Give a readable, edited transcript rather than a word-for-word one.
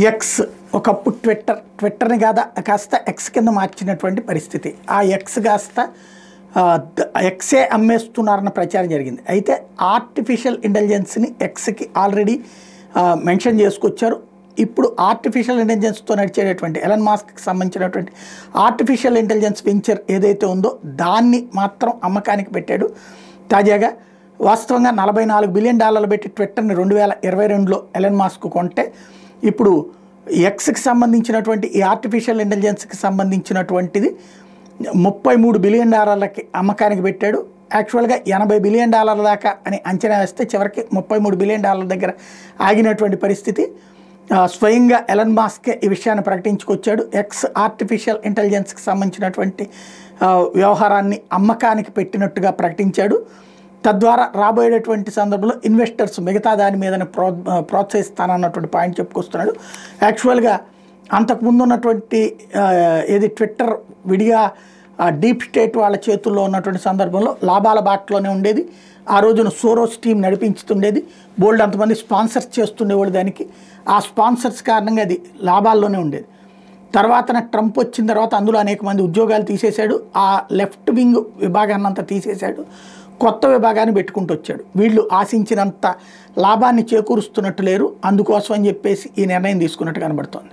X ఒకప్పుడు ట్విట్టర్ని కాస్త X కింద మార్చినటువంటి పరిస్థితి. ఆ ఎక్స్ కాస్త ఎక్సే అమ్మేస్తున్నారన్న ప్రచారం జరిగింది. అయితే ఆర్టిఫిషియల్ ఇంటెలిజెన్స్ని ఎక్స్కి ఆల్రెడీ మెన్షన్ చేసుకొచ్చారు. ఇప్పుడు ఆర్టిఫిషియల్ ఇంటెలిజెన్స్తో నడిచేటటువంటి ఎలన్ మాస్క్కి సంబంధించినటువంటి ఆర్టిఫిషియల్ ఇంటెలిజెన్స్ వెంచర్ ఏదైతే ఉందో దాన్ని మాత్రం అమ్మకానికి పెట్టాడు. తాజాగా వాస్తవంగా $44 బిలియన్ పెట్టి ట్విట్టర్ని 2022లో ఎలన్ మాస్క్ కొంటే ఇప్పుడు ఎక్స్కి సంబంధించినటువంటి ఈ ఆర్టిఫిషియల్ ఇంటెలిజెన్స్కి సంబంధించినటువంటిది $33 బిలియన్ అమ్మకానికి పెట్టాడు. యాక్చువల్గా $80 బిలియన్ దాకా అని అంచనా వేస్తే చివరికి $33 బిలియన్ దగ్గర ఆగినటువంటి పరిస్థితి. స్వయంగా ఎలన్ మాస్కే ఈ విషయాన్ని ప్రకటించుకొచ్చాడు. ఎక్స్ ఆర్టిఫిషియల్ ఇంటెలిజెన్స్కి సంబంధించినటువంటి వ్యవహారాన్ని అమ్మకానికి పెట్టినట్టుగా ప్రకటించాడు. తద్వారా రాబోయేటటువంటి సందర్భంలో ఇన్వెస్టర్స్ మిగతా దాని మీదనే ప్రోత్సహిస్తానన్నటువంటి పాయింట్ చెప్పుకొస్తున్నాడు. యాక్చువల్గా అంతకుముందు ఉన్నటువంటి ఏది ట్విట్టర్ విడిగా డీప్ స్టేట్ వాళ్ళ చేతుల్లో ఉన్నటువంటి సందర్భంలో లాభాల బాటలోనే ఉండేది. ఆ రోజున సోరోస్ టీం నడిపించుతుండేది. బోల్డ్ అంతమంది స్పాన్సర్స్ చేస్తుండేవాడు దానికి. ఆ స్పాన్సర్స్ కారణంగా అది లాభాల్లోనే ఉండేది. తర్వాత ట్రంప్ వచ్చిన తర్వాత అందులో అనేక మంది ఉద్యోగాలు తీసేశాడు. ఆ లెఫ్ట్ వింగ్ విభాగాన్ని అంతా తీసేశాడు. కొత్త విభాగాన్ని పెట్టుకుంటూ వచ్చాడు. వీళ్ళు ఆశించినంత లాభాన్ని చేకూరుస్తున్నట్టు లేరు. అందుకోసం అని చెప్పేసి ఈ నిర్ణయం తీసుకున్నట్టు కనబడుతోంది.